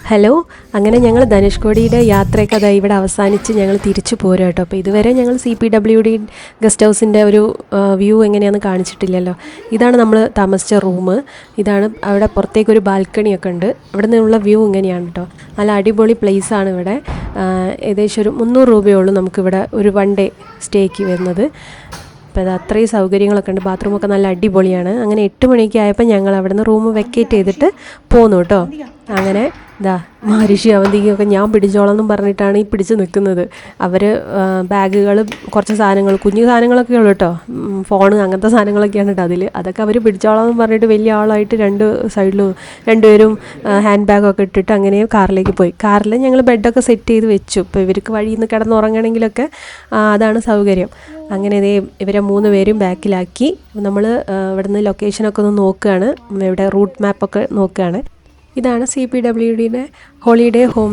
Hello, അങ്ങനെ ഞങ്ങൾ ധനുഷ്കോടിയുടെ യാത്രയൊക്കെ അതാ ഇവിടെ അവസാനിച്ച് ഞങ്ങൾ തിരിച്ചു പോരാ കേട്ടോ. അപ്പോൾ ഇതുവരെ ഞങ്ങൾ CPWD ഗസ്റ്റ് ഹൗസിൻ്റെ ഒരു വ്യൂ എങ്ങനെയാണെന്ന് കാണിച്ചിട്ടില്ലല്ലോ. ഇതാണ് നമ്മൾ താമസിച്ച റൂം. ഇതാണ് അവിടെ പുറത്തേക്കൊരു ബാൽക്കണിയൊക്കെ ഉണ്ട്. അവിടെ നിന്നുള്ള വ്യൂ ഇങ്ങനെയാണ് കേട്ടോ. നല്ല അടിപൊളി പ്ലേസാണ് ഇവിടെ. ഏകദേശം ഒരു 300 രൂപയേ ഉള്ളൂ നമുക്കിവിടെ ഒരു 1 ഡേ സ്റ്റേക്ക് വരുന്നത്. അപ്പോൾ അത് അത്രയും സൗകര്യങ്ങളൊക്കെ ഉണ്ട്. ബാത്റൂമൊക്കെ നല്ല അടിപൊളിയാണ്. അങ്ങനെ 8 മണിക്ക് ആയപ്പോൾ ഞങ്ങൾ അവിടെ നിന്ന് റൂം വെക്കേറ്റ് ചെയ്തിട്ട് പോന്നു കേട്ടോ. അങ്ങനെ ഇതാ മഹർഷി അവന്തിക്കൊക്കെ ഞാൻ പിടിച്ചോളാം എന്നും പറഞ്ഞിട്ടാണ് ഈ പിടിച്ച് നിൽക്കുന്നത്. അവർ ബാഗുകൾ, കുറച്ച് സാധനങ്ങൾ, കുഞ്ഞു സാധനങ്ങളൊക്കെ ഉള്ളൂ കേട്ടോ. ഫോണ് അങ്ങനത്തെ സാധനങ്ങളൊക്കെയാണ് കേട്ടോ അതിൽ. അതൊക്കെ അവർ പിടിച്ചോളാം എന്ന് പറഞ്ഞിട്ട് വലിയ ആളായിട്ട് 2 സൈഡിലും രണ്ടുപേരും ഹാൻഡ് ബാഗൊക്കെ ഇട്ടിട്ട് അങ്ങനെ കാറിലേക്ക് പോയി. കാറിൽ ഞങ്ങൾ ബെഡൊക്കെ സെറ്റ് ചെയ്ത് വെച്ചു. ഇപ്പോൾ ഇവർക്ക് വഴിയിൽ നിന്ന് കിടന്നുറങ്ങണമെങ്കിലൊക്കെ അതാണ് സൗകര്യം. അങ്ങനെ ഇവരെ 3 പേരും ബാക്കിലാക്കി നമ്മൾ ഇവിടെ നിന്ന് ലൊക്കേഷനൊക്കെ ഒന്ന് നോക്കുകയാണ്. ഇവിടെ റൂട്ട് മാപ്പൊക്കെ നോക്കുകയാണ്. ഇതാണ് CPWDയുടെ ഹോളിഡേ ഹോം.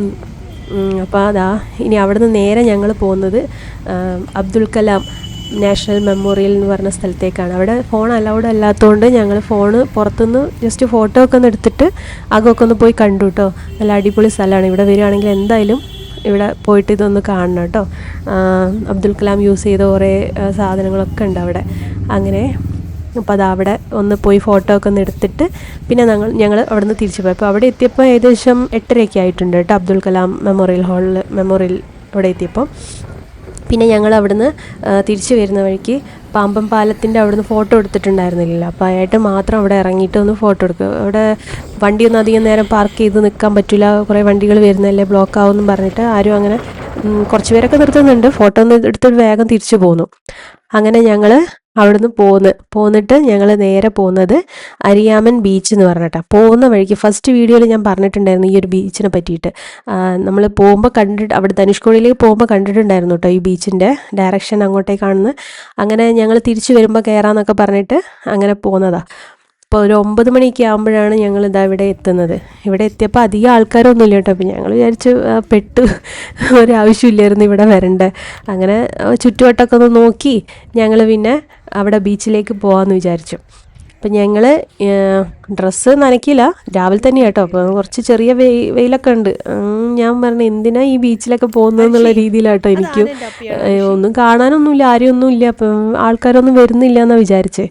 അപ്പോൾ അതാ ഇനി അവിടെ നിന്ന് നേരെ ഞങ്ങൾ പോകുന്നത് അബ്ദുൽ കലാം നാഷണൽ മെമ്മോറിയൽ എന്ന് പറഞ്ഞ സ്ഥലത്തേക്കാണ്. അവിടെ ഫോൺ അലൗഡ് അല്ലാത്തതുകൊണ്ട് ഞങ്ങൾ ഫോണ് പുറത്തുനിന്ന് ജസ്റ്റ് ഫോട്ടോ ഒക്കെ ഒന്ന് എടുത്തിട്ട് അകമൊക്കെ ഒന്ന് പോയി കണ്ടു കേട്ടോ. നല്ല അടിപൊളി സ്ഥലമാണ്. ഇവിടെ വരികയാണെങ്കിൽ എന്തായാലും ഇവിടെ പോയിട്ട് ഇതൊന്ന് കാണണം കേട്ടോ. അബ്ദുൽ കലാം യൂസ് ചെയ്ത കുറേ സാധനങ്ങളൊക്കെ ഉണ്ട് അവിടെ. അങ്ങനെ അപ്പോൾ അത് അവിടെ ഒന്ന് പോയി ഫോട്ടോ ഒക്കെ ഒന്ന് എടുത്തിട്ട് പിന്നെ ഞങ്ങൾ അവിടെ നിന്ന് തിരിച്ചു പോയി. അപ്പോൾ അവിടെ എത്തിയപ്പോൾ ഏകദേശം 8:30 ആയിട്ടുണ്ട് കേട്ടോ. അബ്ദുൽ കലാം മെമ്മോറിയൽ അവിടെ എത്തിയപ്പോൾ പിന്നെ ഞങ്ങൾ അവിടുന്ന് തിരിച്ചു വരുന്ന വഴിക്ക് പാമ്പം പാലത്തിൻ്റെ അവിടുന്ന് ഫോട്ടോ എടുത്തിട്ടുണ്ടായിരുന്നില്ല. അപ്പോൾ ആയിട്ട് മാത്രം അവിടെ ഇറങ്ങിയിട്ട് ഒന്ന് ഫോട്ടോ എടുക്കുക. അവിടെ വണ്ടിയൊന്നും അധികം നേരം പാർക്ക് ചെയ്ത് നിൽക്കാൻ പറ്റില്ല, കുറേ വണ്ടികൾ വരുന്നതല്ലേ, ബ്ലോക്ക് ആവുമെന്നും പറഞ്ഞിട്ട് ആരും അങ്ങനെ കുറച്ച് പേരൊക്കെ നിർത്തുന്നുണ്ട്. ഫോട്ടോ ഒന്ന് എടുത്തിട്ട് വേഗം തിരിച്ചു പോന്നു. അങ്ങനെ ഞങ്ങൾ അവിടുന്ന് പോന്നിട്ട് ഞങ്ങൾ നേരെ പോകുന്നത് അരിയാമൻ ബീച്ച് എന്ന് പറഞ്ഞിട്ടാണ്. പോകുന്ന വഴിക്ക് ഫസ്റ്റ് വീഡിയോയിൽ ഞാൻ പറഞ്ഞിട്ടുണ്ടായിരുന്നു ഈ ഒരു ബീച്ചിനെ പറ്റിയിട്ട്. നമ്മൾ പോകുമ്പോൾ അവിടെ ധനുഷ്കോടിയിലേക്ക് പോകുമ്പോൾ കണ്ടിട്ടുണ്ടായിരുന്നു കേട്ടോ ഈ ബീച്ചിൻ്റെ ഡയറക്ഷൻ അങ്ങോട്ടേക്കാണെന്ന്. അങ്ങനെ ഞങ്ങൾ തിരിച്ചു വരുമ്പോൾ കയറാമെന്നൊക്കെ പറഞ്ഞിട്ട് അങ്ങനെ പോകുന്നതാണ്. അപ്പോൾ ഒരു 9 മണിയൊക്കെ ആകുമ്പോഴാണ് ഞങ്ങൾ ഇവിടെ എത്തുന്നത്. ഇവിടെ എത്തിയപ്പോൾ അധികം ആൾക്കാരൊന്നും ഇല്ല കേട്ടോ. അപ്പോൾ ഞങ്ങൾ വിചാരിച്ചു പെട്ട് ഒരാവശ്യമില്ലായിരുന്നു ഇവിടെ വരണ്ടേ. അങ്ങനെ ചുറ്റുവട്ടമൊക്കെ ഒന്ന് നോക്കി ഞങ്ങൾ പിന്നെ അവിടെ ബീച്ചിലേക്ക് പോകാമെന്ന് വിചാരിച്ചു. അപ്പം ഞങ്ങൾ ഡ്രസ്സ് നനയ്ക്കില്ല, രാവിലെ തന്നെ കേട്ടോ. അപ്പോൾ കുറച്ച് ചെറിയ വെയിലൊക്കെ ഉണ്ട്. ഞാൻ പറഞ്ഞു എന്തിനാ ഈ ബീച്ചിലൊക്കെ പോകുന്നതെന്നുള്ള രീതിയിലാട്ടോ. എനിക്ക് ഒന്നും കാണാനൊന്നുമില്ല, ആരെയൊന്നുമില്ല, അപ്പം ആൾക്കാരൊന്നും വരുന്നില്ല എന്നാണ് വിചാരിച്ചത്.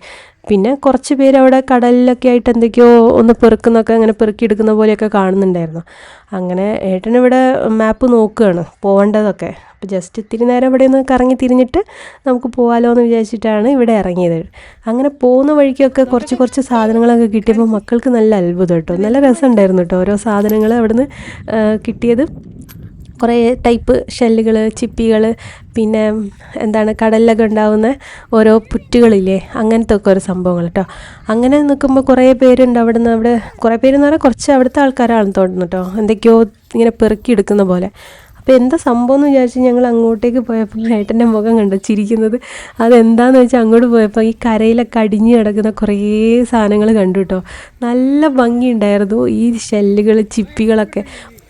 പിന്നെ കുറച്ച് പേര് അവിടെ കടലിലൊക്കെ ആയിട്ട് എന്തൊക്കെയോ ഒന്ന് പെറുക്കുന്നൊക്കെ, അങ്ങനെ പെറുക്കിയെടുക്കുന്ന പോലെയൊക്കെ കാണുന്നുണ്ടായിരുന്നു. അങ്ങനെ ഏട്ടനിവിടെ മാപ്പ് നോക്കുകയാണ് പോകേണ്ടതൊക്കെ. അപ്പോൾ ജസ്റ്റ് ഇത്തിരി നേരം ഇവിടെ ഒന്ന് കറങ്ങി തിരിഞ്ഞിട്ട് നമുക്ക് പോകാമല്ലോ എന്ന് വിചാരിച്ചിട്ടാണ് ഇവിടെ ഇറങ്ങിയത്. അങ്ങനെ പോകുന്ന വഴിക്കൊക്കെ കുറച്ച് സാധനങ്ങളൊക്കെ കിട്ടിയപ്പോൾ മക്കൾക്ക് നല്ല അത്ഭുതം കേട്ടോ. നല്ല രസമുണ്ടായിരുന്നു കേട്ടോ ഓരോ സാധനങ്ങൾ അവിടെ നിന്ന് കിട്ടിയത്. കുറേ ടൈപ്പ് ഷെല്ലുകൾ, ചിപ്പികൾ, പിന്നെ എന്താണ് കടലിലൊക്കെ ഉണ്ടാകുന്ന ഓരോ പുറ്റുകളില്ലേ, അങ്ങനത്തെ ഒക്കെ ഒരു സംഭവങ്ങൾ കേട്ടോ. അങ്ങനെ നിൽക്കുമ്പോൾ കുറേ പേരുണ്ട് അവിടെ കുറേ പേരെന്ന് പറഞ്ഞാൽ കുറച്ച് അവിടുത്തെ ആൾക്കാരാണെന്ന് തോന്നുന്നു കേട്ടോ. എന്തൊക്കെയോ ഇങ്ങനെ പെറുക്കിയെടുക്കുന്ന പോലെ. അപ്പോൾ എന്താ സംഭവം എന്ന് വിചാരിച്ച് ഞങ്ങൾ അങ്ങോട്ടേക്ക് പോയപ്പോൾ ഏട്ടൻ്റെ മുഖം കണ്ടു ചിരിക്കുന്നത്. അതെന്താണെന്ന് വെച്ചാൽ അങ്ങോട്ട് പോയപ്പോൾ ഈ കരയിലൊക്കെ അടിഞ്ഞു കിടക്കുന്ന കുറേ സാധനങ്ങൾ കണ്ടു കേട്ടോ. നല്ല ഭംഗിയുണ്ടായിരുന്നു ഈ ഷെല്ലുകൾ, ചിപ്പികളൊക്കെ.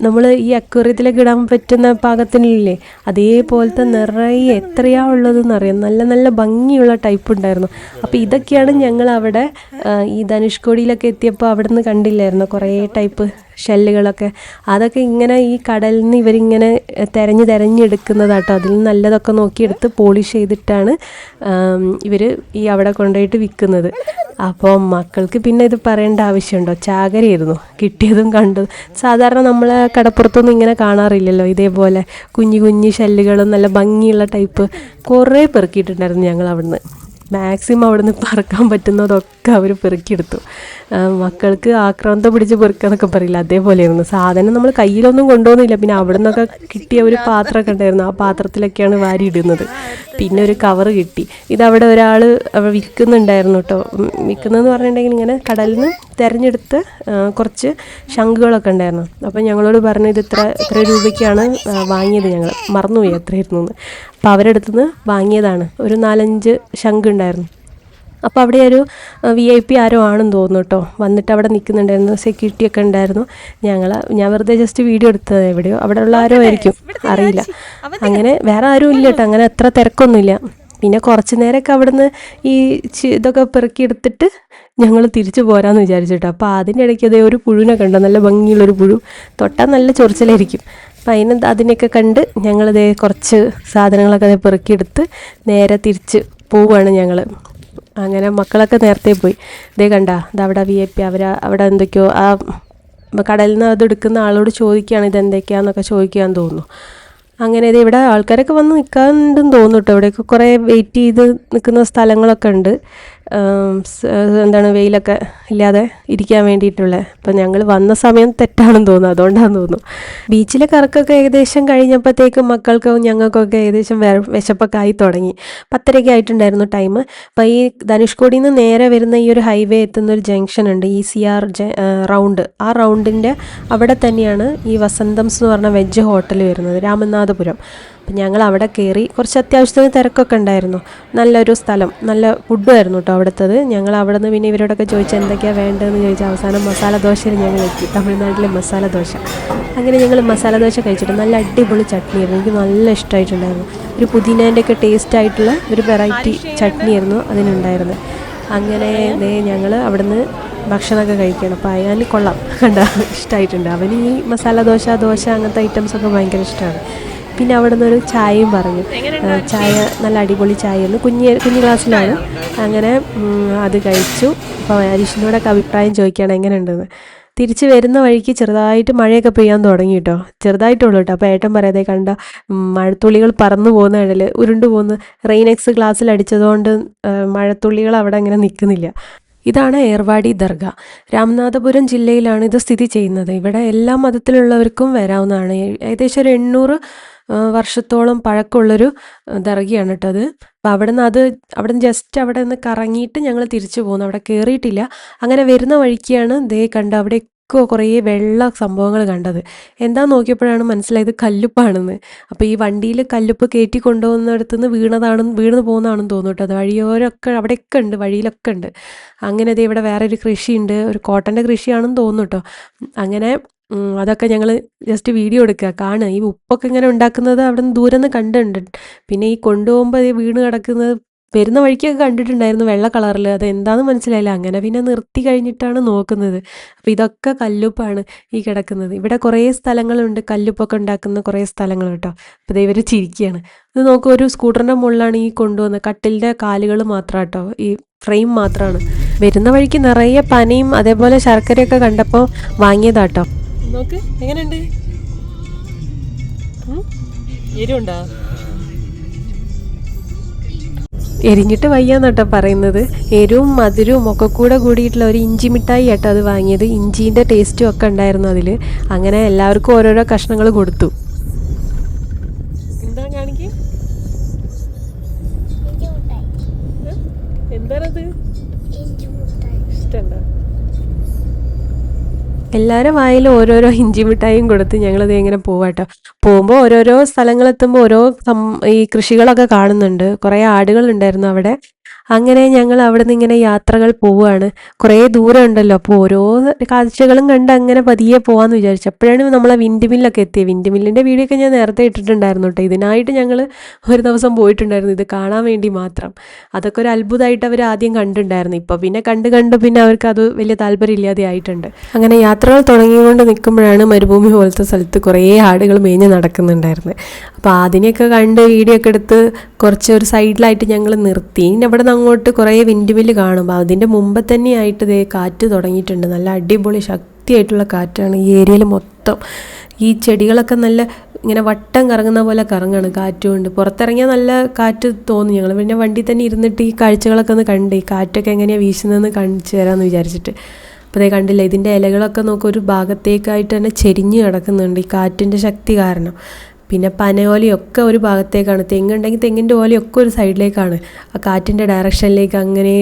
നമ്മൾ ഈ അക്വേറിയത്തിലേക്ക് ഇടാൻ പറ്റുന്ന പാകത്തിനില്ലേ അതേപോലത്തെ നിറയെ എത്രയാ ഉള്ളതെന്നറിയാം. നല്ല നല്ല ഭംഗിയുള്ള ടൈപ്പ് ഉണ്ടായിരുന്നു. അപ്പോൾ ഇതൊക്കെയാണ് ഞങ്ങൾ അവിടെ ഈ ധനുഷ്കോടിയിലൊക്കെ എത്തിയപ്പോൾ അവിടെ നിന്ന് കണ്ടില്ലായിരുന്നു കുറേ ടൈപ്പ് ഷെല്ലുകളൊക്കെ. അതൊക്കെ ഇങ്ങനെ ഈ കടലിൽ നിന്ന് ഇവരിങ്ങനെ തിരഞ്ഞെടുക്കുന്നതാട്ടോ. അതിൽ നല്ലതൊക്കെ നോക്കിയെടുത്ത് പോളിഷ് ചെയ്തിട്ടാണ് ഇവർ ഈ അവിടെ കൊണ്ടുപോയിട്ട് വിൽക്കുന്നത്. അപ്പോൾ മക്കൾക്ക് പിന്നെ ഇത് പറയേണ്ട ആവശ്യമുണ്ടോ, ചാകരയായിരുന്നു കിട്ടിയതും കണ്ടതും. സാധാരണ നമ്മൾ കടപ്പുറത്തൊന്നും ഇങ്ങനെ കാണാറില്ലല്ലോ ഇതേപോലെ കുഞ്ഞു ഷെല്ലുകളും നല്ല ഭംഗിയുള്ള ടൈപ്പ്. കുറേ പെറുക്കിയിട്ടുണ്ടായിരുന്നു ഞങ്ങൾ അവിടുന്ന്. മാക്സിമം അവിടെ നിന്ന് പറക്കാൻ പറ്റുന്നതൊക്കെ അവർ പെറുക്കിയെടുത്തു. മക്കൾക്ക് ആക്രാന്തം പിടിച്ച് പെറുക്കാന്നൊക്കെ പറയില്ല, അതേപോലെയായിരുന്നു. സാധനം നമ്മൾ കയ്യിലൊന്നും കൊണ്ടുപോകുന്നില്ല. പിന്നെ അവിടെ നിന്നൊക്കെ കിട്ടിയ ഒരു പാത്രമൊക്കെ ഉണ്ടായിരുന്നു, ആ പാത്രത്തിലൊക്കെയാണ് വാരി ഇടുന്നത്. പിന്നെ ഒരു കവറ് കിട്ടി. ഇതവിടെ ഒരാൾ വിൽക്കുന്നുണ്ടായിരുന്നു കേട്ടോ. വിൽക്കുന്നതെന്ന് പറഞ്ഞിട്ടുണ്ടെങ്കിൽ ഇങ്ങനെ കടലിൽ നിന്ന് തിരഞ്ഞെടുത്ത് കുറച്ച് ശംഖുകളൊക്കെ ഉണ്ടായിരുന്നു. അപ്പോൾ ഞങ്ങളോട് പറഞ്ഞു ഇത് ഇത്ര രൂപയ്ക്കാണ് വാങ്ങിയത്. ഞങ്ങൾ മറന്നുപോയി എത്രയായിരുന്നു എന്ന്. അപ്പോൾ അവരെടുത്തുനിന്ന് വാങ്ങിയതാണ്. ഒരു 4-5 ശംഖ് ഉണ്ടായിരുന്നു. അപ്പോൾ അവിടെ ഒരു VIP ആരോ ആണെന്ന് തോന്നുന്നു കേട്ടോ. വന്നിട്ട് അവിടെ നിൽക്കുന്നുണ്ടായിരുന്നു, സെക്യൂരിറ്റി ഒക്കെ ഉണ്ടായിരുന്നു. ഞാൻ വെറുതെ ജസ്റ്റ് വീഡിയോ എടുത്തത്. എവിടെയോ അവിടെ ഉള്ള ആരോ ആയിരിക്കും, അറിയില്ല. അങ്ങനെ വേറെ ആരും ഇല്ല കേട്ടോ. അങ്ങനെ അത്ര തിരക്കൊന്നുമില്ല. പിന്നെ കുറച്ച് നേരമൊക്കെ അവിടുന്ന് ഈ ഇതൊക്കെ പെറുക്കിയെടുത്തിട്ട് ഞങ്ങൾ തിരിച്ചു പോരാമെന്ന് വിചാരിച്ചിട്ടോ. അപ്പോൾ അതിൻ്റെ ഇടയ്ക്ക് അതേ ഒരു പുഴുവിനെ കണ്ടോ, നല്ല ഭംഗിയുള്ളൊരു പുഴു, തൊട്ടാൽ നല്ല ചൊറിച്ചിലായിരിക്കും. അപ്പം അതിനെയൊക്കെ കണ്ട് ഞങ്ങളിതേ കുറച്ച് സാധനങ്ങളൊക്കെ അതേ പെറുക്കിയെടുത്ത് നേരെ തിരിച്ച് പോവുകയാണ് ഞങ്ങൾ. അങ്ങനെ മക്കളൊക്കെ നേരത്തെ പോയി. ഇതേ കണ്ട ഇതവിടെ VIP അവിടെ എന്തൊക്കെയോ ആ കടലിൽ നിന്ന് അത് എടുക്കുന്ന ആളോട് ചോദിക്കുകയാണ് ഇതെന്തൊക്കെയാണെന്നൊക്കെ ചോദിക്കുകയാന്ന് തോന്നുന്നു. അങ്ങനെ ഇത് ഇവിടെ ആൾക്കാരൊക്കെ വന്ന് നിൽക്കാനുണ്ടെന്ന് തോന്നുന്നു കേട്ടോ. ഇവിടെയൊക്കെ കുറേ വെയിറ്റ് ചെയ്ത് നിൽക്കുന്ന സ്ഥലങ്ങളൊക്കെ ഉണ്ട്, വെയിലൊക്കെ ഇല്ലാതെ ഇരിക്കാൻ വേണ്ടിയിട്ടുള്ള. അപ്പം ഞങ്ങൾ വന്ന സമയം തെറ്റാണെന്ന് തോന്നുന്നു, അതുകൊണ്ടാണെന്ന് തോന്നുന്നു. ബീച്ചിലെ കറക്കൊക്കെ ഏകദേശം കഴിഞ്ഞപ്പോഴത്തേക്കും മക്കൾക്കും ഞങ്ങൾക്കൊക്കെ ഏകദേശം വിശപ്പൊക്കെ ആയി തുടങ്ങി. 10:30 ആയിട്ടുണ്ടായിരുന്നു ടൈം. അപ്പോൾ ഈ ധനുഷ്കോടിയിൽ നിന്ന് നേരെ വരുന്ന ഈ ഒരു ഹൈവേ എത്തുന്ന ഒരു ജംഗ്ഷൻ ഉണ്ട്, ECR റൗണ്ട്. ആ റൗണ്ടിൻ്റെ അവിടെ തന്നെയാണ് ഈ വസന്തംസ് എന്ന് പറഞ്ഞ വെജ് ഹോട്ടൽ വരുന്നത്, രാമനാഥപുരം. അപ്പം ഞങ്ങൾ അവിടെ കയറി. കുറച്ച് അത്യാവശ്യത്തിന് തിരക്കൊക്കെ ഉണ്ടായിരുന്നു. നല്ലൊരു സ്ഥലം, നല്ല ഫുഡുമായിരുന്നു കേട്ടോ അവിടുത്തത്. ഞങ്ങൾ അവിടെ നിന്ന് പിന്നെ ഇവരോടൊക്കെ ചോദിച്ചാൽ എന്തൊക്കെയാണ് വേണ്ടതെന്ന് ചോദിച്ചാൽ അവസാനം മസാല ദോശയിൽ ഞങ്ങൾ എത്തി, തമിഴ്നാട്ടിലെ മസാല ദോശ. അങ്ങനെ ഞങ്ങൾ മസാല ദോശ കഴിച്ചിട്ട് നല്ല അടിപൊളി ചട്നിയായിരുന്നു, എനിക്ക് നല്ല ഇഷ്ടമായിട്ടുണ്ടായിരുന്നു. ഒരു പുതിനേൻ്റെ ഒക്കെ ടേസ്റ്റ് ആയിട്ടുള്ള ഒരു വെറൈറ്റി ചട്നിയായിരുന്നു അതിനുണ്ടായിരുന്നത്. അങ്ങനെ ഞങ്ങൾ അവിടെ നിന്ന് ഭക്ഷണമൊക്കെ കഴിക്കണം. അപ്പോൾ അയാൾ കൊള്ളാം, കണ്ട ഇഷ്ടമായിട്ടുണ്ട്. അവന് ഈ മസാല ദോശ അങ്ങനത്തെ ഐറ്റംസൊക്കെ ഭയങ്കര ഇഷ്ടമാണ്. പിന്നെ അവിടെ നിന്നൊരു ചായയും പറഞ്ഞു. ചായ നല്ല അടിപൊളി ചായയായിരുന്നു, കുഞ്ഞു ഗ്ലാസ്സിലാണ്. അങ്ങനെ അത് കഴിച്ചു. അപ്പോൾ അരിഷിനോടൊക്കെ അഭിപ്രായം ചോദിക്കുകയാണ് എങ്ങനെയുണ്ടെന്ന്. തിരിച്ച് വരുന്ന വഴിക്ക് ചെറുതായിട്ട് മഴയൊക്കെ പെയ്യാൻ തുടങ്ങി കേട്ടോ, ചെറുതായിട്ടുള്ളൂ കേട്ടോ. അപ്പോൾ ഏട്ടൻ പറയാതെ കണ്ട മഴത്തുള്ളികൾ പറന്നു പോകുന്ന ഇടയിൽ ഉരുണ്ടു പോകുന്ന റെയിനെക്സ് ഗ്ലാസ്സിൽ അടിച്ചതുകൊണ്ട് മഴത്തുള്ളികൾ അവിടെ അങ്ങനെ നിൽക്കുന്നില്ല. ഇതാണ് ഏർവാടി ദർഗ. രാമനാഥപുരം ജില്ലയിലാണ് ഇത് സ്ഥിതി ചെയ്യുന്നത്. ഇവിടെ എല്ലാ മതത്തിലുള്ളവർക്കും വരാവുന്നതാണ്. ഏകദേശം ഒരു 800 വർഷത്തോളം പഴക്കമുള്ളൊരു ദർഗയാണ് കേട്ടോ അത്. അപ്പോൾ അവിടെ നിന്ന് ജസ്റ്റ് അവിടെ നിന്ന് കറങ്ങിയിട്ട് ഞങ്ങൾ തിരിച്ചു പോകുന്നു, അവിടെ കയറിയിട്ടില്ല. അങ്ങനെ വരുന്ന വഴിക്കാണ് ദേ കണ്ട അവിടെ കുറേ വെള്ള സംഭവങ്ങൾ കണ്ടത്. എന്താ നോക്കിയപ്പോഴാണ് മനസ്സിലായത് കല്ലുപ്പാണെന്ന്. അപ്പോൾ ഈ വണ്ടിയിൽ കല്ലുപ്പ് കയറ്റി കൊണ്ടുപോകുന്നിടത്തു നിന്ന് വീണ് പോകുന്നതാണെന്ന് തോന്നുന്നു കേട്ടോ. അത് വഴിയോരൊക്കെ അവിടെയൊക്കെ ഉണ്ട്, വഴിയിലൊക്കെ ഉണ്ട്. അങ്ങനെ ദേ ഇവിടെ വേറൊരു കൃഷിയുണ്ട്, ഒരു കോട്ടൻ്റെ കൃഷിയാണെന്ന് തോന്നുന്നു കേട്ടോ. അങ്ങനെ അതൊക്കെ ഞങ്ങൾ ജസ്റ്റ് വീഡിയോ എടുക്കുക, കാണുക. ഈ ഉപ്പൊക്കെ ഇങ്ങനെ ഉണ്ടാക്കുന്നത് അവിടെ നിന്ന് ദൂരെ നിന്ന് കണ്ടിട്ടുണ്ട്. പിന്നെ ഈ കൊണ്ടുപോകുമ്പോൾ ഈ വീണ് കിടക്കുന്നത് വരുന്ന വഴിക്കൊക്കെ കണ്ടിട്ടുണ്ടായിരുന്നു, വെള്ള കളറിൽ. അത് എന്താണെന്ന് മനസ്സിലായില്ല. അങ്ങനെ പിന്നെ നിർത്തി കഴിഞ്ഞിട്ടാണ് നോക്കുന്നത്. അപ്പോൾ ഇതൊക്കെ കല്ലുപ്പാണ് ഈ കിടക്കുന്നത്. ഇവിടെ കുറേ സ്ഥലങ്ങളുണ്ട് കല്ലുപ്പൊക്കെ ഉണ്ടാക്കുന്ന കുറേ സ്ഥലങ്ങൾ കേട്ടോ. അപ്പോൾ ഇവർ ചിരിക്കുകയാണ്. ഇത് നോക്കുക, ഒരു സ്കൂട്ടറിൻ്റെ മുകളിലാണ് ഈ കൊണ്ടുവന്നത്. കട്ടിലിൻ്റെ കാലുകൾ മാത്രം കേട്ടോ, ഈ ഫ്രെയിം മാത്രമാണ്. വരുന്ന വഴിക്ക് നിറയെ പനയും അതേപോലെ ശർക്കരയൊക്കെ കണ്ടപ്പോൾ വാങ്ങിയതാട്ടോ. നോക്ക് എങ്ങനെയുണ്ട്, എരിവുണ്ടോ? എരിഞ്ഞിട്ട് വയ്യാന്ന് പറയുന്നത്. എരിവും മധുരവും ഒക്കെ കൂടിയിട്ടുള്ള ഒരു ഇഞ്ചി മിഠായി കേട്ടോ അത് വാങ്ങിയത്. ഇഞ്ചീൻ്റെ ടേസ്റ്റും ഒക്കെ ഉണ്ടായിരുന്നു അതിൽ. അങ്ങനെ എല്ലാവർക്കും ഓരോരോ കഷ്ണങ്ങൾ കൊടുത്തു. എന്താ കാണിക്ക്, എന്താണത്, ഇഷ്ടമുണ്ടോ? എല്ലാവരും വായിൽ ഓരോരോ ഇഞ്ചി മിഠായിയും കൊടുത്ത് ഞങ്ങളിത് ഇങ്ങനെ പോവാട്ടോ. പോകുമ്പോൾ ഓരോരോ സ്ഥലങ്ങളെത്തുമ്പോൾ ഓരോ ഈ കൃഷികളൊക്കെ കാണുന്നുണ്ട്. കുറേ ആടുകളുണ്ടായിരുന്നു അവിടെ. അങ്ങനെ ഞങ്ങൾ അവിടെ നിന്ന് ഇങ്ങനെ യാത്രകൾ പോവുകയാണ്. കുറേ ദൂരം ഉണ്ടല്ലോ, അപ്പോൾ ഓരോ കാഴ്ചകളും കണ്ട് അങ്ങനെ പതിയെ പോകാമെന്ന് വിചാരിച്ചു. അപ്പോഴാണ് നമ്മളെ വിൻഡ് മില്ലൊക്കെ എത്തിയത്. വിൻഡ് മില്ലിൻ്റെ വീഡിയോ ഒക്കെ ഞാൻ നേരത്തെ ഇട്ടിട്ടുണ്ടായിരുന്നു കേട്ടോ. ഇതിനായിട്ട് ഞങ്ങൾ ഒരു ദിവസം പോയിട്ടുണ്ടായിരുന്നു, ഇത് കാണാൻ വേണ്ടി മാത്രം. അതൊക്കെ ഒരു അത്ഭുതമായിട്ട് അവർ ആദ്യം കണ്ടിട്ടുണ്ടായിരുന്നു. ഇപ്പോൾ പിന്നെ കണ്ട് പിന്നെ അവർക്ക് അത് വലിയ താല്പര്യം ഇല്ലാതെ ആയിട്ടുണ്ട്. അങ്ങനെ യാത്രകൾ തുടങ്ങിക്കൊണ്ട് നിൽക്കുമ്പോഴാണ് മരുഭൂമി പോലത്തെ സ്ഥലത്ത് കുറേ ആടുകൾ മേഞ്ഞ് നടക്കുന്നുണ്ടായിരുന്നത്. അപ്പോൾ അതിനെയൊക്കെ കണ്ട് വീഡിയോ ഒക്കെ എടുത്ത് കുറച്ച് ഒരു സൈഡിലായിട്ട് ഞങ്ങൾ നിർത്തി. ഇനി അവിടെ നിന്ന് അങ്ങോട്ട് കുറേ വിൻഡ് മില്ല് കാണും. അതിൻ്റെ മുമ്പ് തന്നെ ആയിട്ട് ദേ കാറ്റ് തുടങ്ങിയിട്ടുണ്ട്. നല്ല അടിപൊളി ശക്തിയായിട്ടുള്ള കാറ്റാണ് ഈ ഏരിയയിൽ മൊത്തം. ഈ ചെടികളൊക്കെ നല്ല ഇങ്ങനെ വട്ടം കറങ്ങുന്ന പോലെ കറങ്ങാണ് കാറ്റുകൊണ്ട്. പുറത്തിറങ്ങിയാൽ നല്ല കാറ്റ് തോന്നും. ഞങ്ങൾ പിന്നെ വണ്ടി തന്നെ ഇരുന്നിട്ട് ഈ കാഴ്ചകളൊക്കെ ഒന്ന് കണ്ട് ഈ കാറ്റൊക്കെ എങ്ങനെയാണ് വീശുന്നതെന്ന് കാണിച്ചു തരാമെന്ന് വിചാരിച്ചിട്ട്. അപ്പോൾ അതേ കണ്ടില്ല, ഇതിൻ്റെ ഇലകളൊക്കെ നോക്കുക ഒരു ഭാഗത്തേക്കായിട്ട് തന്നെ ചെരിഞ്ഞ് കിടക്കുന്നുണ്ട് ഈ കാറ്റിൻ്റെ ശക്തി കാരണം. പിന്നെ പനയോലയൊക്കെ ഒരു ഭാഗത്തേക്കാണ്, തെങ്ങുണ്ടെങ്കിൽ തെങ്ങിൻ്റെ ഓലയൊക്കെ ഒരു സൈഡിലേക്കാണ്. ആ കാറ്റിൻ്റെ ഡയറക്ഷനിലേക്ക് അങ്ങനെ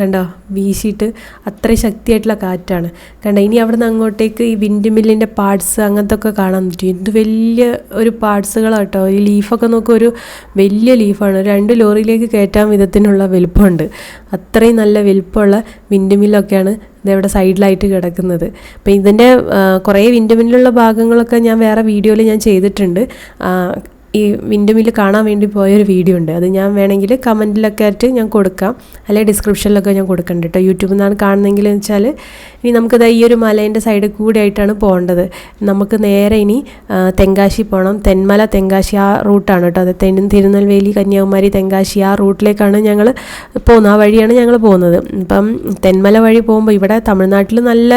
കണ്ടോ വീശിയിട്ട് അത്രയും ശക്തിയായിട്ടുള്ള കാറ്റാണ് കണ്ടോ. ഇനി അവിടെ നിന്ന് അങ്ങോട്ടേക്ക് ഈ വിൻഡ് മില്ലിൻ്റെ പാർട്സ് അങ്ങനത്തെ ഒക്കെ കാണാൻ പറ്റും. എന്ത് വലിയ ഒരു പാർട്സുകളാണ് കേട്ടോ. ഈ ലീഫൊക്കെ നോക്കുക, ഒരു വലിയ ലീഫാണ്, 2 ലോറിയിലേക്ക് കയറ്റാൻ വിധത്തിനുള്ള വലുപ്പമുണ്ട്. അത്രയും നല്ല വലുപ്പമുള്ള വിൻഡ് മില്ലൊക്കെയാണ് ഇതവിടെ സൈഡിലായിട്ട് കിടക്കുന്നത്. അപ്പോൾ ഇതിൻ്റെ കുറേ വിൻഡ് മില്ലുള്ള ഭാഗങ്ങളൊക്കെ ഞാൻ വേറെ വീഡിയോയിൽ ഞാൻ ചെയ്തിട്ടുണ്ട്. ഈ വിൻഡ് മില്ല് കാണാൻ വേണ്ടി പോയൊരു വീഡിയോ ഉണ്ട്. അത് ഞാൻ വേണമെങ്കിൽ കമൻറ്റിലൊക്കെ ആയിട്ട് ഞാൻ കൊടുക്കാം, അല്ലെങ്കിൽ ഡിസ്ക്രിപ്ഷനിലൊക്കെ ഞാൻ കൊടുക്കുന്നുണ്ട് കേട്ടോ. യൂട്യൂബിൽ നിന്നാണ് കാണുന്നതെങ്കിൽ എന്ന് വെച്ചാൽ ഇനി നമുക്കത് ഈ ഒരു മലേൻ്റെ സൈഡിൽ കൂടെ ആയിട്ടാണ് പോകേണ്ടത്. നമുക്ക് നേരെ ഇനി തെങ്കാശി പോകണം. തെന്മല തെങ്കാശി ആ റൂട്ടാണ് കേട്ടോ. അത് തിരുനെൽവേലി കന്യാകുമാരി തെങ്കാശി ആ റൂട്ടിലേക്കാണ് ഞങ്ങൾ പോകുന്നത്. ആ വഴിയാണ് ഞങ്ങൾ പോകുന്നത്. ഇപ്പം തെന്മല വഴി പോകുമ്പോൾ ഇവിടെ തമിഴ്നാട്ടിൽ നല്ല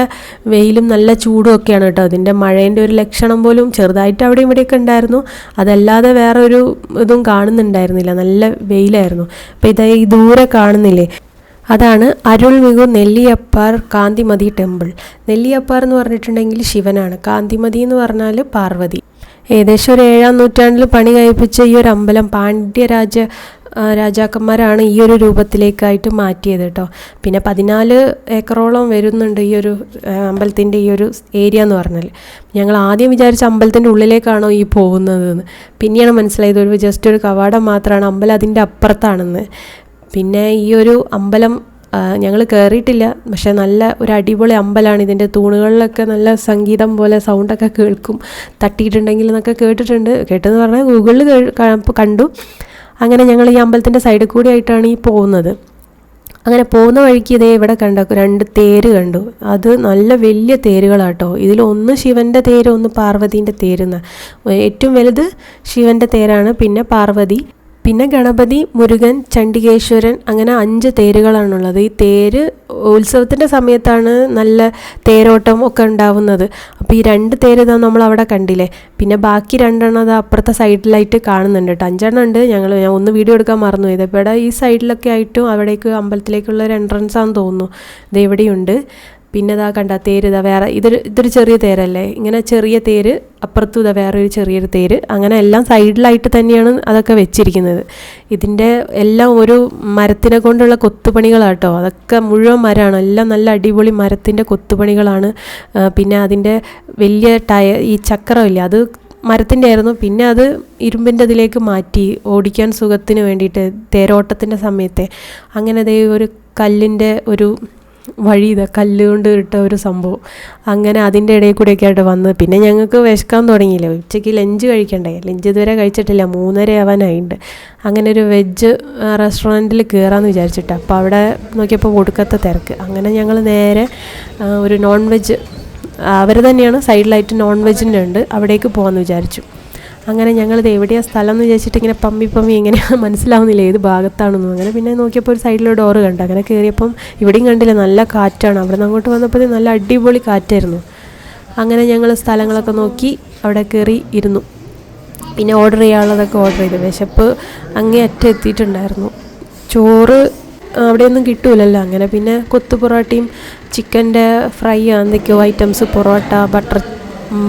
വെയിലും നല്ല ചൂടും ഒക്കെയാണ് കേട്ടോ. അതിൻ്റെ മഴേൻ്റെ ഒരു ലക്ഷണം പോലും ചെറുതായിട്ട് അവിടെ ഇവിടെയൊക്കെ ഉണ്ടായിരുന്നു. അതല്ലാതെ വേറെ ഒരു ഇതും കാണുന്നുണ്ടായിരുന്നില്ല, നല്ല വെയിലായിരുന്നു. അപ്പോൾ ഇതാ ഈ ദൂരെ കാണുന്നില്ലേ, അതാണ് അരുൾമിகு നെല്ലിയപ്പാർ കാന്തിമതി ടെമ്പിൾ. നെല്ലിയപ്പാർ എന്ന് പറഞ്ഞിട്ടുണ്ടെങ്കിൽ ശിവനാണ്, കാന്തിമതി എന്ന് പറഞ്ഞാൽ പാർവതി. ഏകദേശം ഒരു 7-ാം നൂറ്റാണ്ടിൽ പണി കഴിപ്പിച്ച ഈ ഒരു അമ്പലം രാജാക്കന്മാരാണ് ഈ ഒരു രൂപത്തിലേക്കായിട്ട് മാറ്റിയത് കേട്ടോ. പിന്നെ 14 ഏക്കറോളം വരുന്നുണ്ട് ഈ ഒരു അമ്പലത്തിൻ്റെ ഈ ഒരു ഏരിയ എന്ന് പറഞ്ഞാൽ. ഞങ്ങൾ ആദ്യം വിചാരിച്ച അമ്പലത്തിൻ്റെ ഉള്ളിലേക്കാണോ ഈ പോകുന്നതെന്ന്, പിന്നെയാണ് മനസ്സിലായത് ഒരു ജസ്റ്റ് ഒരു കവാടം മാത്രമാണ്, അമ്പലം അതിൻ്റെ അപ്പുറത്താണെന്ന്. പിന്നെ ഈ ഒരു അമ്പലം ഞങ്ങൾ കയറിയിട്ടില്ല, പക്ഷേ നല്ല ഒരു അടിപൊളി അമ്പലമാണ്. ഇതിൻ്റെ തൂണുകളിലൊക്കെ നല്ല സംഗീതം പോലെ സൗണ്ടൊക്കെ കേൾക്കും, തട്ടിയിട്ടുണ്ടെങ്കിൽ എന്നൊക്കെ കേട്ടെന്ന് പറഞ്ഞാൽ ഗൂഗിളിൽ കണ്ടു. അങ്ങനെ ഞങ്ങൾ ഈ അമ്പലത്തിൻ്റെ സൈഡിൽ കൂടി ആയിട്ടാണ് ഈ പോകുന്നത്. അങ്ങനെ പോകുന്ന വഴിക്ക് ഇതേ ഇവിടെ 2 തേര് കണ്ടു. അത് നല്ല വലിയ തേരുകളാട്ടോ. ഇതിലൊന്ന് ശിവൻ്റെ തേര്, ഒന്ന് പാർവതീൻ്റെ തേരെന്ന്. ഏറ്റവും വലുത് ശിവൻ്റെ തേരാണ്, പിന്നെ പാർവതി, പിന്നെ ഗണപതി, മുരുകൻ, ചണ്ഡികേശ്വരൻ, അങ്ങനെ 5 തേരുകളാണുള്ളത്. ഈ തേര് ഉത്സവത്തിൻ്റെ സമയത്താണ് നല്ല തേരോട്ടം ഒക്കെ ഉണ്ടാവുന്നത്. അപ്പോൾ ഈ 2 തേര് ഇതാ നമ്മൾ അവിടെ കണ്ടില്ലേ. പിന്നെ ബാക്കി 2 അത് അപ്പുറത്തെ സൈഡിലായിട്ട് കാണുന്നുണ്ട് കേട്ടോ. 5 ഉണ്ട്. ഞാൻ ഒന്ന് വീഡിയോ എടുക്കാൻ മറന്നു പോയത്. ഇവിടെ ഈ സൈഡിലൊക്കെ ആയിട്ടും അവിടേക്ക് അമ്പലത്തിലേക്കുള്ള ഒരു എൻട്രൻസ് ആണെന്ന് തോന്നുന്നു. ഇത് എവിടെയുണ്ട്. പിന്നെ ഇതാ കണ്ട തേര്, ഇതാ വേറെ ഇതൊരു ചെറിയ തേരല്ലേ, ഇങ്ങനെ ചെറിയ തേര്, അപ്പുറത്തും ഇതാ വേറെ ഒരു ചെറിയൊരു തേര്, അങ്ങനെ എല്ലാം സൈഡിലായിട്ട് തന്നെയാണ് അതൊക്കെ വെച്ചിരിക്കുന്നത്. ഇതിൻ്റെ എല്ലാം ഒരു മരത്തിനെ കൊണ്ടുള്ള കൊത്തുപണികളാട്ടോ. അതൊക്കെ മുഴുവൻ മരമാണ്, എല്ലാം നല്ല അടിപൊളി മരത്തിൻ്റെ കൊത്തുപണികളാണ്. പിന്നെ അതിൻ്റെ വലിയ ഈ ചക്രമില്ല, അത് മരത്തിൻ്റെ ആയിരുന്നു. പിന്നെ അത് ഇരുമ്പിൻ്റെ അതിലേക്ക് മാറ്റി ഓടിക്കാൻ സുഖത്തിന് വേണ്ടിയിട്ട് തേരോട്ടത്തിൻ്റെ സമയത്തെ. അങ്ങനെ അതേ ഒരു കല്ലിൻ്റെ ഒരു വഴി, കല്ല് കൊണ്ട് ഇട്ട ഒരു സംഭവം. അങ്ങനെ അതിൻ്റെ ഇടയിൽ കൂടെയൊക്കെ ആയിട്ട് വന്ന് പിന്നെ ഞങ്ങൾക്ക് വിശക്കാൻ തുടങ്ങിയില്ല. ഉച്ചയ്ക്ക് ലഞ്ച് കഴിക്കണ്ടേ, ലഞ്ച് ഇതുവരെ കഴിച്ചിട്ടില്ല, 3:30 ആവാനായിട്ടുണ്ട്. അങ്ങനെ ഒരു വെജ് റെസ്റ്റോറൻറ്റിൽ കയറാമെന്ന് വിചാരിച്ചിട്ട്. അപ്പോൾ അവിടെ നോക്കിയപ്പോൾ ഒടുക്കത്തെ തിരക്ക്. അങ്ങനെ ഞങ്ങൾ നേരെ ഒരു നോൺ വെജ്, അവർ തന്നെയാണ് സൈഡിലായിട്ട് നോൺ വെജിൻ്റെ ഉണ്ട്, അവിടേക്ക് പോകാമെന്ന് വിചാരിച്ചു. അങ്ങനെ ഞങ്ങളിത് എവിടെയാണ് സ്ഥലം എന്ന് വിചാരിച്ചിട്ട് ഇങ്ങനെ പമ്മി ഇങ്ങനെ മനസ്സിലാവുന്നില്ല ഏത് ഭാഗത്താണെന്നും. അങ്ങനെ പിന്നെ നോക്കിയപ്പോൾ ഒരു സൈഡിൽ ഡോറ് കണ്ടു. അങ്ങനെ കയറിയപ്പം ഇവിടെയും കണ്ടില്ല, നല്ല കാറ്റാണ്. അവിടെ നിന്ന് അങ്ങോട്ട് വന്നപ്പോൾ നല്ല അടിപൊളി കാറ്റായിരുന്നു. അങ്ങനെ ഞങ്ങൾ സ്ഥലങ്ങളൊക്കെ നോക്കി അവിടെ കയറി ഇരുന്നു. പിന്നെ ഓർഡർ ചെയ്യാനുള്ളതൊക്കെ ഓർഡർ ചെയ്തു. വിശപ്പ് അങ്ങേ അറ്റം എത്തിയിട്ടുണ്ടായിരുന്നു. ചോറ് അവിടെയൊന്നും കിട്ടൂലല്ലോ. അങ്ങനെ പിന്നെ കൊത്തു പൊറോട്ടയും ചിക്കൻ്റെ ഫ്രൈ എന്തൊക്കെയോ ഐറ്റംസ്, പൊറോട്ട,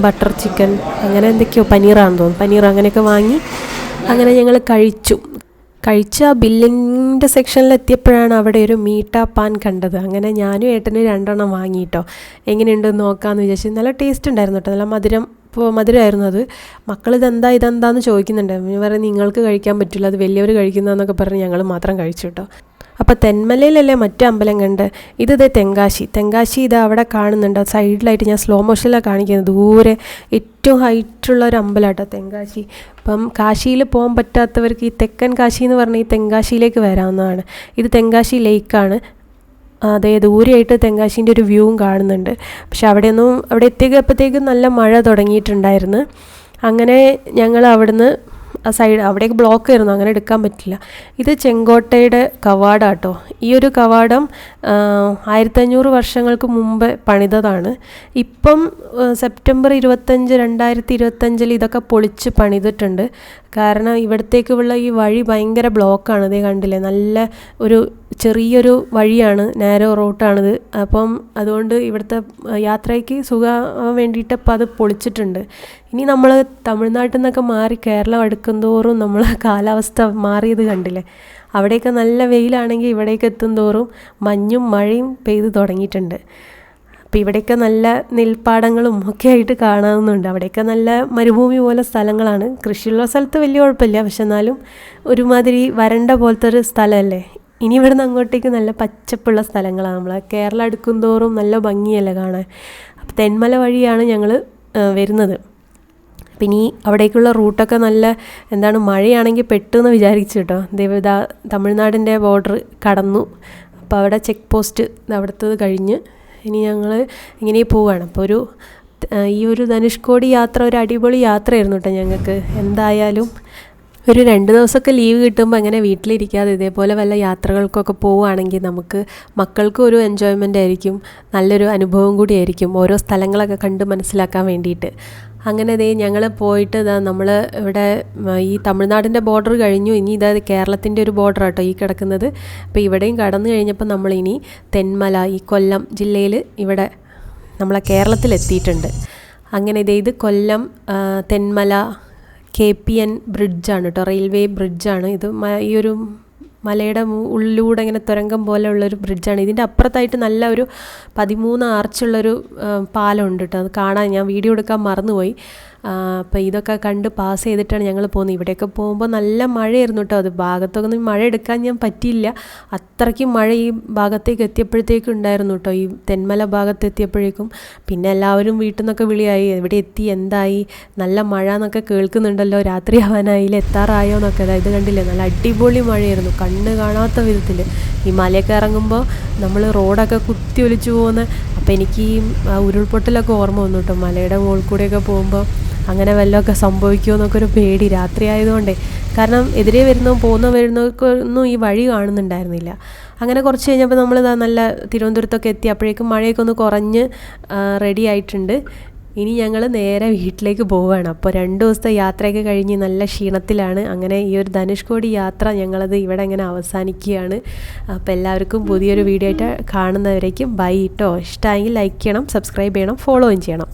ബട്ടർ ചിക്കൻ, അങ്ങനെ എന്തൊക്കെയോ പനീറാണെന്ന് തോന്നുന്നു, പനീർ അങ്ങനെയൊക്കെ വാങ്ങി അങ്ങനെ ഞങ്ങൾ കഴിച്ച ബില്ലിൻ്റെ സെക്ഷനിൽ എത്തിയപ്പോഴാണ് അവിടെ ഒരു മീഠാ പാൻ കണ്ടത്. അങ്ങനെ ഞാനും ഏട്ടനും 2 എണ്ണം വാങ്ങിയിട്ടോ. എങ്ങനെയുണ്ടെന്ന് നോക്കാമെന്ന് വിചാരിച്ചു. നല്ല ടേസ്റ്റ് ഉണ്ടായിരുന്നു കേട്ടോ, നല്ല മധുരമായിരുന്നു അത്. മക്കൾ ഇതെന്താന്ന് ചോദിക്കുന്നുണ്ട്. ഞാൻ പറയും നിങ്ങൾക്ക് കഴിക്കാൻ പറ്റില്ല, അത് വലിയവർ കഴിക്കുന്നതെന്നൊക്കെ പറഞ്ഞ് ഞങ്ങൾ മാത്രം കഴിച്ചു കേട്ടോ. അപ്പോൾ തെന്മലയിലല്ലേ മറ്റേ അമ്പലം കണ്ട്, ഇത് തെങ്കാശി ഇത് അവിടെ കാണുന്നുണ്ട്. സൈഡിലായിട്ട് ഞാൻ സ്ലോ മോഷനിലാണ് കാണിക്കുന്നത്. ദൂരെ ഏറ്റവും ഹൈറ്റുള്ള ഒരു അമ്പലമാട്ടോ തെങ്കാശി. അപ്പം കാശിയിൽ പോകാൻ പറ്റാത്തവർക്ക് ഈ തെക്കൻ കാശി എന്ന് പറഞ്ഞാൽ ഈ തെങ്കാശിയിലേക്ക് വരാവുന്നതാണ്. ഇത് തെങ്കാശി ലേക്കാണ്. അതേ ദൂരെയായിട്ട് തെങ്കാശീൻ്റെ ഒരു വ്യൂവും കാണുന്നുണ്ട്. പക്ഷെ അവിടെ എത്തിയപ്പോഴത്തേക്കും നല്ല മഴ തുടങ്ങിയിട്ടുണ്ടായിരുന്നു. അങ്ങനെ ഞങ്ങൾ അവിടുന്ന് ആ സൈഡ് അവിടേക്ക് ബ്ലോക്ക് ആയിരുന്നു, അങ്ങനെ എടുക്കാൻ പറ്റില്ല. ഇത് ചെങ്കോട്ടയുടെ കവാടമാട്ടോ. ഈ ഒരു കവാടം 1500 വർഷങ്ങൾക്ക് മുമ്പ് പണിതതാണ്. ഇപ്പം സെപ്റ്റംബർ 25, 2025 ഇതൊക്കെ പൊളിച്ച് പണിതിട്ടുണ്ട്. കാരണം ഇവിടത്തേക്കുള്ള ഈ വഴി ഭയങ്കര ബ്ലോക്കാണ്. ഇതേ കണ്ടില്ലേ, നല്ല ഒരു ചെറിയൊരു വഴിയാണ്, നാരോ റൂട്ടാണിത്. അപ്പം അതുകൊണ്ട് ഇവിടുത്തെ യാത്രയ്ക്ക് സുഖം വേണ്ടിയിട്ട് ഇപ്പം അത് പൊളിച്ചിട്ടുണ്ട്. ഇനി നമ്മൾ തമിഴ്നാട്ടിൽ നിന്നൊക്കെ മാറി കേരളം അടുക്കുന്തോറും നമ്മൾ കാലാവസ്ഥ മാറിയത് കണ്ടില്ലേ. അവിടെയൊക്കെ നല്ല വെയിലാണെങ്കിൽ ഇവിടേക്ക് എത്തും തോറും മഞ്ഞും മഴയും പെയ്ത് തുടങ്ങിയിട്ടുണ്ട്. അപ്പോൾ ഇവിടെയൊക്കെ നല്ല നെൽപ്പാടങ്ങളും ഒക്കെ ആയിട്ട് കാണാവുന്നുണ്ട്. അവിടെയൊക്കെ നല്ല മരുഭൂമി പോലെ സ്ഥലങ്ങളാണ്. കൃഷിയുള്ള സ്ഥലത്ത് വലിയ കുഴപ്പമില്ല, പക്ഷെ എന്നാലും ഒരുമാതിരി വരണ്ട പോലത്തെ ഒരു സ്ഥലമല്ലേ. ഇനി ഇവിടുന്ന് അങ്ങോട്ടേക്ക് നല്ല പച്ചപ്പുള്ള സ്ഥലങ്ങളാണ്. നമ്മൾ കേരളം അടുക്കും തോറും നല്ല ഭംഗിയല്ലേ കാണാൻ. അപ്പോൾ തെന്മല വഴിയാണ് ഞങ്ങൾ വരുന്നത്. പിന്നെ ഈ അവിടേക്കുള്ള റൂട്ടൊക്കെ നല്ല എന്താണ് മഴയാണെങ്കിൽ പെട്ടെന്ന് വിചാരിച്ചു കേട്ടോ. ഇതാ തമിഴ്നാടിൻ്റെ ബോർഡർ കടന്നു. അപ്പോൾ അവിടെ ചെക്ക് പോസ്റ്റ് അവിടുത്തത് കഴിഞ്ഞ് ഇനി ഞങ്ങൾ ഇങ്ങനെ പോവുകയാണ്. അപ്പോൾ ഈ ഒരു ധനുഷ്കോടി യാത്ര ഒരു അടിപൊളി യാത്രയായിരുന്നു കേട്ടോ ഞങ്ങൾക്ക്. എന്തായാലും ഒരു 2 ദിവസമൊക്കെ ലീവ് കിട്ടുമ്പോൾ അങ്ങനെ വീട്ടിലിരിക്കാതെ ഇതേപോലെ വല്ല യാത്രകൾക്കൊക്കെ പോവുകയാണെങ്കിൽ നമുക്ക് മക്കൾക്കും ഒരു എൻജോയ്മെൻ്റ് ആയിരിക്കും, നല്ലൊരു അനുഭവം കൂടിയായിരിക്കും ഓരോ സ്ഥലങ്ങളൊക്കെ കണ്ട് മനസ്സിലാക്കാൻ വേണ്ടിയിട്ട്. അങ്ങനെ ഞങ്ങൾ പോയിട്ട് നമ്മൾ ഇവിടെ ഈ തമിഴ്നാടിൻ്റെ ബോർഡർ കഴിഞ്ഞു. ഇനി കേരളത്തിൻ്റെ ഒരു ബോർഡർ ആട്ടോ ഈ കിടക്കുന്നത്. അപ്പോൾ ഇവിടെയും കടന്നു കഴിഞ്ഞപ്പോൾ നമ്മളിനി തെന്മല, ഈ കൊല്ലം ജില്ലയിൽ ഇവിടെ നമ്മളെ കേരളത്തിലെത്തിയിട്ടുണ്ട്. അങ്ങനെ ഇത് കൊല്ലം തെന്മല KPN ബ്രിഡ്ജാണ് കേട്ടോ, റെയിൽവേ ബ്രിഡ്ജാണ് ഇത്. ഈ ഒരു മലയുടെ ഉള്ളിലൂടെ ഇങ്ങനെ തുരങ്കം പോലെയുള്ളൊരു ബ്രിഡ്ജാണ്. ഇതിൻ്റെ അപ്പുറത്തായിട്ട് നല്ല ഒരു 13 ആർച്ചുള്ളൊരു പാലമുണ്ട് കേട്ടോ. അത് കാണാൻ ഞാൻ വീഡിയോ എടുക്കാൻ മറന്നുപോയി. അപ്പോൾ ഇതൊക്കെ കണ്ട് പാസ് ചെയ്തിട്ടാണ് ഞങ്ങൾ പോകുന്നത്. ഇവിടെയൊക്കെ പോകുമ്പോൾ നല്ല മഴയായിരുന്നു കേട്ടോ. അത് ഭാഗത്തൊക്കെ ഒന്നും മഴ എടുക്കാൻ ഞാൻ പറ്റിയില്ല. അത്രയ്ക്കും മഴ ഈ ഭാഗത്തേക്ക് എത്തിയപ്പോഴത്തേക്കും ഉണ്ടായിരുന്നു കേട്ടോ, ഈ തെന്മല ഭാഗത്ത് എത്തിയപ്പോഴേക്കും. പിന്നെ എല്ലാവരും വീട്ടിൽ നിന്നൊക്കെ വിളിയായി, എവിടെ എത്തി, എന്തായി, നല്ല മഴ എന്നൊക്കെ കേൾക്കുന്നുണ്ടല്ലോ, രാത്രിയാവാനായില്ല, എത്താറായോ എന്നൊക്കെ. അതായത് കണ്ടില്ലേ, നല്ല അടിപൊളി മഴയായിരുന്നു, കണ്ണ് കാണാത്ത വിധത്തിൽ. ഈ മലയൊക്കെ ഇറങ്ങുമ്പോൾ നമ്മൾ റോഡൊക്കെ കുത്തി ഒലിച്ചു പോകുന്ന. അപ്പോൾ എനിക്ക് ഈ ഉരുൾപൊട്ടലൊക്കെ ഓർമ്മ വന്നു കേട്ടോ. മലയുടെ മുകളിൽ കൂടെയൊക്കെ പോകുമ്പോൾ അങ്ങനെ വല്ലതൊക്കെ സംഭവിക്കുമോ എന്നൊക്കെ ഒരു പേടി, രാത്രി ആയതുകൊണ്ടേ. കാരണം എതിരെ വരുന്നവർക്കൊന്നും ഈ വഴി കാണുന്നുണ്ടായിരുന്നില്ല. അങ്ങനെ കുറച്ച് കഴിഞ്ഞപ്പോൾ നമ്മൾ നല്ല തിരുവനന്തപുരത്തൊക്കെ എത്തി. അപ്പോഴേക്കും മഴയൊക്കെ ഒന്ന് കുറഞ്ഞ് റെഡി ആയിട്ടുണ്ട്. ഇനി ഞങ്ങൾ നേരെ വീട്ടിലേക്ക് പോവുകയാണ്. അപ്പോൾ 2 ദിവസത്തെ യാത്രയൊക്കെ കഴിഞ്ഞ് നല്ല ക്ഷീണത്തിലാണ്. അങ്ങനെ ഈ ഒരു ധനുഷ്കോടി യാത്ര ഞങ്ങളത് ഇവിടെ ഇങ്ങനെ അവസാനിക്കുകയാണ്. അപ്പോൾ എല്ലാവർക്കും പുതിയൊരു വീഡിയോ ആയിട്ട് കാണുന്നവരേക്കും ബൈ കേട്ടോ. ഇഷ്ടമായെങ്കിൽ ലൈക്ക് ചെയ്യണം, സബ്സ്ക്രൈബ് ചെയ്യണം, ഫോളോയും ചെയ്യണം.